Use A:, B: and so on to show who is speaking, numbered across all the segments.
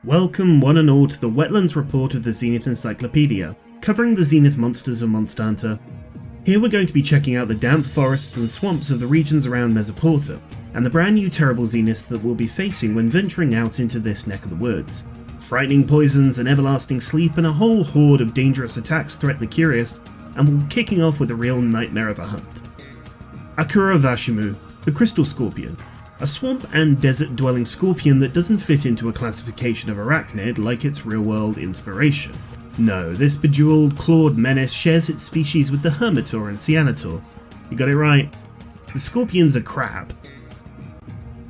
A: Welcome one and all to the Wetlands report of the Zenith Encyclopedia, covering the Zenith monsters of Monster Hunter. Here we're going to be checking out the damp forests and swamps of the regions around Mesoporta, and the brand new terrible Zeniths that we'll be facing when venturing out into this neck of the woods. Frightening poisons, an everlasting sleep, and a whole horde of dangerous attacks threaten the curious, and we'll be kicking off with a real nightmare of a hunt. Akura Vashimu, the Crystal Scorpion. A swamp and desert dwelling scorpion that doesn't fit into a classification of arachnid like its real world inspiration. No, this bejeweled, clawed menace shares its species with the Hermitor and Cyanotor. You got it right. The scorpion's a crab.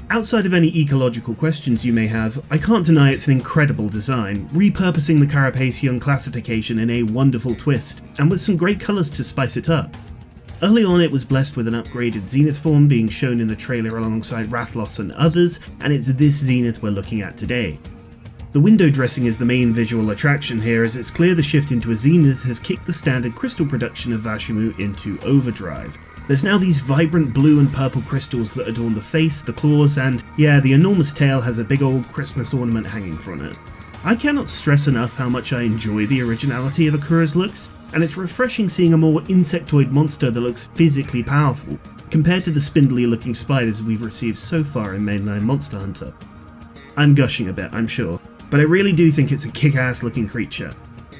A: Outside of any ecological questions you may have, I can't deny it's an incredible design, repurposing the Carapacian classification in a wonderful twist, and with some great colours to spice it up. Early on it was blessed with an upgraded Zenith form being shown in the trailer alongside Rathlos and others, and it's this Zenith we're looking at today. The window dressing is the main visual attraction here, as it's clear the shift into a Zenith has kicked the standard crystal production of Vashimu into overdrive. There's now these vibrant blue and purple crystals that adorn the face, the claws, and yeah, the enormous tail has a big old Christmas ornament hanging from it. I cannot stress enough how much I enjoy the originality of Akura's looks, and it's refreshing seeing a more insectoid monster that looks physically powerful, compared to the spindly looking spiders we've received so far in mainline Monster Hunter. I'm gushing a bit, I'm sure, but I really do think it's a kick-ass looking creature,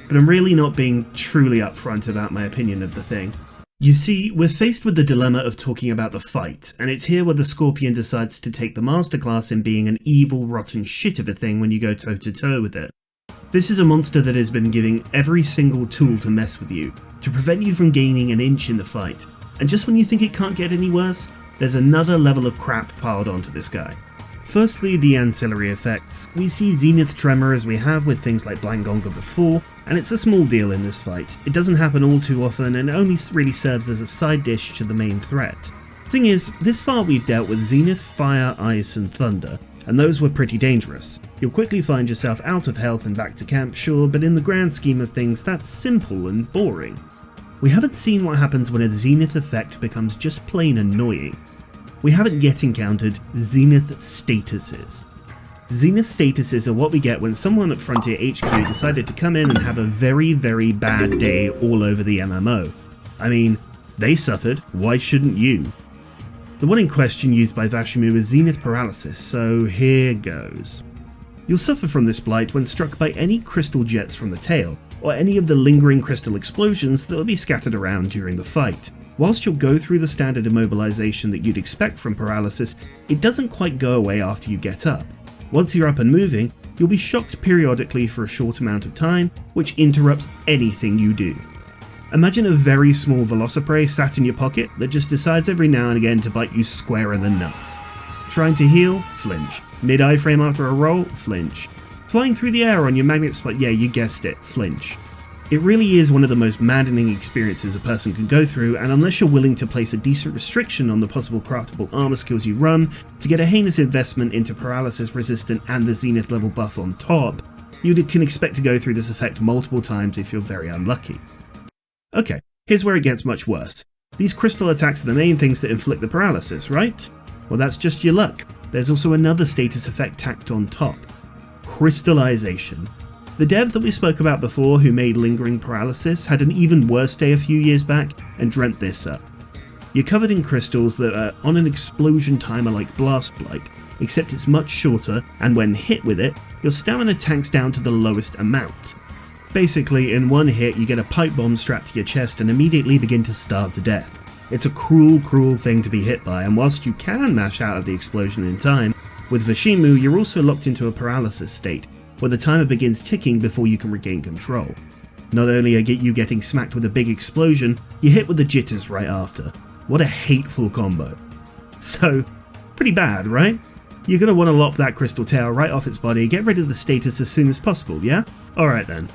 A: but I'm really not being truly upfront about my opinion of the thing. You see, we're faced with the dilemma of talking about the fight, and it's here where the Scorpion decides to take the masterclass in being an evil, rotten shit of a thing when you go toe-to-toe with it. This is a monster that has been giving every single tool to mess with you, to prevent you from gaining an inch in the fight, and just when you think it can't get any worse, there's another level of crap piled onto this guy. Firstly, the ancillary effects. We see Zenith Tremor as we have with things like Blangonga before, and it's a small deal in this fight. It doesn't happen all too often and only really serves as a side dish to the main threat. Thing is, this far we've dealt with Zenith, Fire, Ice and Thunder, and those were pretty dangerous. You'll quickly find yourself out of health and back to camp, sure, but in the grand scheme of things that's simple and boring. We haven't seen what happens when a Zenith effect becomes just plain annoying. We haven't yet encountered Zenith statuses. Zenith statuses are what we get when someone at Frontier HQ decided to come in and have a very, very bad day all over the MMO. I mean, they suffered, why shouldn't you? The one in question used by Vashimu is Zenith Paralysis, so here goes. You'll suffer from this blight when struck by any crystal jets from the tail, or any of the lingering crystal explosions that will be scattered around during the fight. Whilst you'll go through the standard immobilization that you'd expect from paralysis, it doesn't quite go away after you get up. Once you're up and moving, you'll be shocked periodically for a short amount of time, which interrupts anything you do. Imagine a very small Velociprey sat in your pocket that just decides every now and again to bite you square in the nuts. Trying to heal? Flinch. Mid-iframe after a roll? Flinch. Flying through the air on your magnet spot? Yeah, you guessed it, flinch. It really is one of the most maddening experiences a person can go through, and unless you're willing to place a decent restriction on the possible craftable armor skills you run to get a heinous investment into paralysis resistant and the Zenith level buff on top, you can expect to go through this effect multiple times if you're very unlucky. Okay, here's where it gets much worse. These crystal attacks are the main things that inflict the paralysis, right? Well, that's just your luck. There's also another status effect tacked on top. Crystallization. The dev that we spoke about before who made Lingering Paralysis had an even worse day a few years back and dreamt this up. You're covered in crystals that are on an explosion timer like Blast Blight, except it's much shorter, and when hit with it, your stamina tanks down to the lowest amount. Basically, in one hit you get a pipe bomb strapped to your chest and immediately begin to starve to death. It's a cruel, cruel thing to be hit by, and whilst you can mash out of the explosion in time, with Vashimu you're also locked into a paralysis state, where the timer begins ticking before you can regain control. Not only are you getting smacked with a big explosion, you're hit with the jitters right after. What a hateful combo. So, pretty bad, right? You're going to want to lop that crystal tail right off its body, get rid of the status as soon as possible, yeah? Alright then.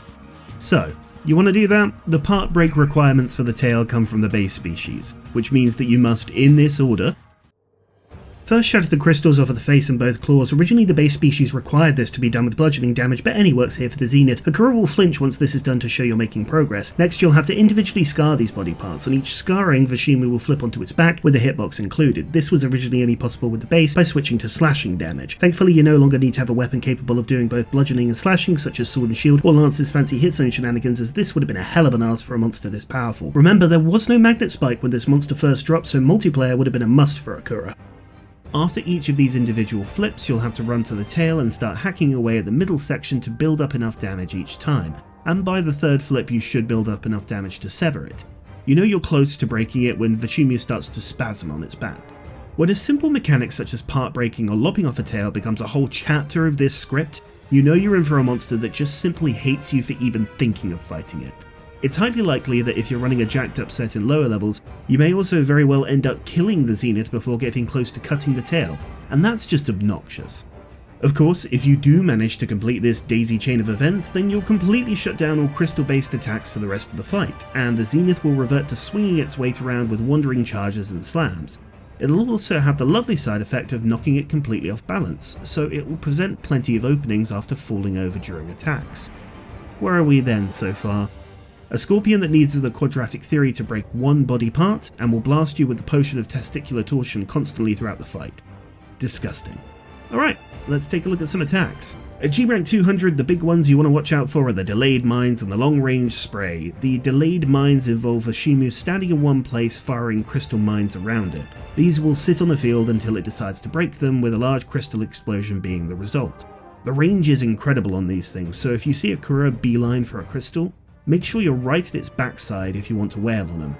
A: So, you want to do that? The part break requirements for the tail come from the base species, which means that you must, in this order, First shatter the crystals off of the face and both claws. Originally the base species required this to be done with bludgeoning damage, but any works here for the Zenith. Akura will flinch once this is done to show you're making progress. Next you'll have to individually scar these body parts. On each scarring, Vashimu will flip onto its back with a hitbox included. This was originally only possible with the base by switching to slashing damage. Thankfully you no longer need to have a weapon capable of doing both bludgeoning and slashing, such as sword and shield, or Lance's fancy hit zone shenanigans, as this would have been a hell of an ask for a monster this powerful. Remember, there was no magnet spike when this monster first dropped, so multiplayer would have been a must for Akura. After each of these individual flips, you'll have to run to the tail and start hacking away at the middle section to build up enough damage each time, and by the third flip you should build up enough damage to sever it. You know you're close to breaking it when Vashimu starts to spasm on its back. When a simple mechanic such as part breaking or lopping off a tail becomes a whole chapter of this script, you know you're in for a monster that just simply hates you for even thinking of fighting it. It's highly likely that if you're running a jacked up set in lower levels, you may also very well end up killing the Zenith before getting close to cutting the tail, and that's just obnoxious. Of course, if you do manage to complete this daisy chain of events, then you'll completely shut down all crystal-based attacks for the rest of the fight, and the Zenith will revert to swinging its weight around with wandering charges and slams. It'll also have the lovely side effect of knocking it completely off balance, so it will present plenty of openings after falling over during attacks. Where are we then so far? A scorpion that needs the quadratic theory to break one body part, and will blast you with the potion of testicular torsion constantly throughout the fight. Disgusting. Alright, let's take a look at some attacks. At G rank 200, the big ones you want to watch out for are the delayed mines and the long range spray. The delayed mines involve Vashimu standing in one place firing crystal mines around it. These will sit on the field until it decides to break them, with a large crystal explosion being the result. The range is incredible on these things, so if you see Akura beeline for a crystal, make sure you're right at its backside if you want to wail on them.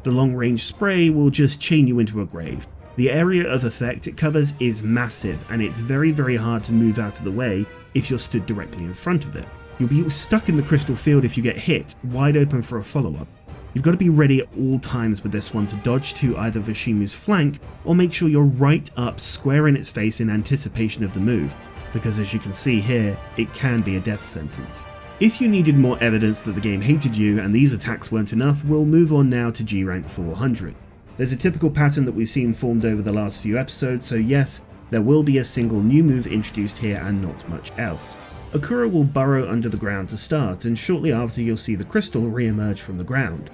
A: The long range spray will just chain you into a grave. The area of effect it covers is massive, and it's very hard to move out of the way if you're stood directly in front of it. You'll be stuck in the crystal field if you get hit, wide open for a follow-up. You've got to be ready at all times with this one to dodge to either Vashimu's flank, or make sure you're right up square in its face in anticipation of the move, because as you can see here, it can be a death sentence. If you needed more evidence that the game hated you and these attacks weren't enough, we'll move on now to G rank 400. There's a typical pattern that we've seen formed over the last few episodes, so yes, there will be a single new move introduced here and not much else. Akura will burrow under the ground to start, and shortly after you'll see the crystal re-emerge from the ground.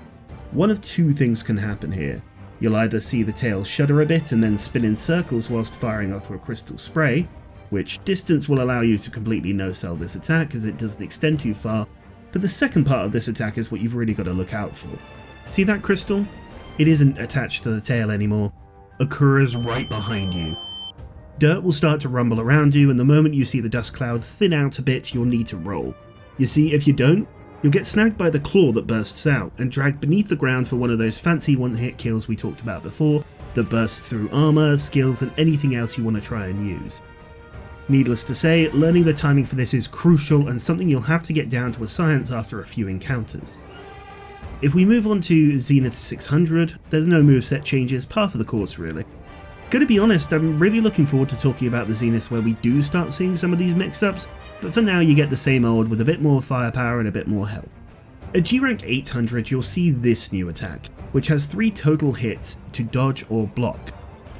A: One of two things can happen here. You'll either see the tail shudder a bit and then spin in circles whilst firing off a crystal spray, which distance will allow you to completely no-sell this attack as it doesn't extend too far, but the second part of this attack is what you've really got to look out for. See that crystal? It isn't attached to the tail anymore. Akura's right behind you. Dirt will start to rumble around you, and the moment you see the dust cloud thin out a bit, you'll need to roll. You see, if you don't, you'll get snagged by the claw that bursts out and dragged beneath the ground for one of those fancy one-hit kills we talked about before that bursts through armor, skills, and anything else you want to try and use. Needless to say, learning the timing for this is crucial and something you'll have to get down to a science after a few encounters. If we move on to Zenith 600, there's no moveset changes, par for the course really. Gotta be honest, I'm really looking forward to talking about the Zeniths where we do start seeing some of these mix-ups, but for now you get the same old with a bit more firepower and a bit more health. At G rank 800 you'll see this new attack, which has 3 total hits to dodge or block.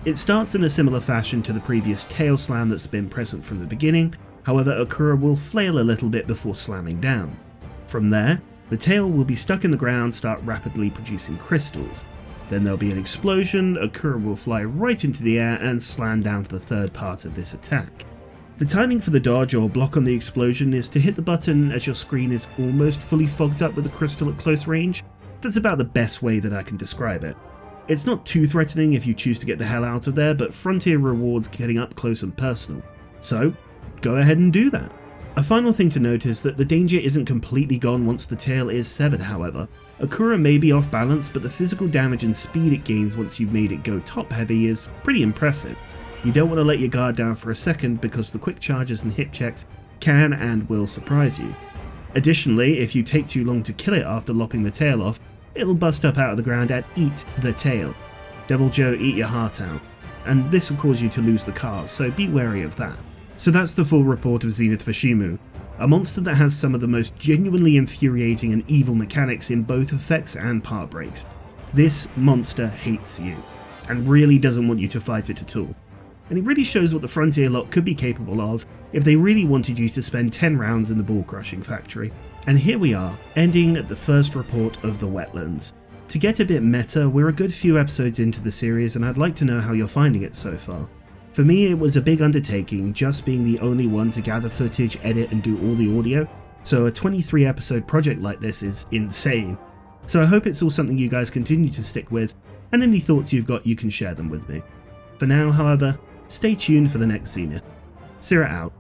A: It starts in a similar fashion to the previous tail slam that's been present from the beginning, however Akura will flail a little bit before slamming down. From there, the tail will be stuck in the ground, start rapidly producing crystals. Then there'll be an explosion, Akura will fly right into the air and slam down for the third part of this attack. The timing for the dodge or block on the explosion is to hit the button as your screen is almost fully fogged up with the crystal at close range. That's about the best way that I can describe it. It's not too threatening if you choose to get the hell out of there, but Frontier rewards getting up close and personal, so go ahead and do that. A final thing to note is that the danger isn't completely gone once the tail is severed, however. Akura may be off balance, but the physical damage and speed it gains once you've made it go top heavy is pretty impressive. You don't want to let your guard down for a second because the quick charges and hit checks can and will surprise you. Additionally, if you take too long to kill it after lopping the tail off, it'll bust up out of the ground and eat the tail. Devil Joe, eat your heart out. And this will cause you to lose the cars, so be wary of that. So that's the full report of Zenith Vashimu, a monster that has some of the most genuinely infuriating and evil mechanics in both effects and part breaks. This monster hates you, and really doesn't want you to fight it at all. and it really shows what the Frontier lot could be capable of if they really wanted you to spend 10 rounds in the ball crushing factory. And here we are, ending the first report of the Wetlands. To get a bit meta, we're a good few episodes into the series and I'd like to know how you're finding it so far. For me, it was a big undertaking, just being the only one to gather footage, edit and do all the audio, so a 23 episode project like this is insane. So I hope it's all something you guys continue to stick with, and any thoughts you've got you can share them with me. For now, however, stay tuned for the next Zenith. Cera out.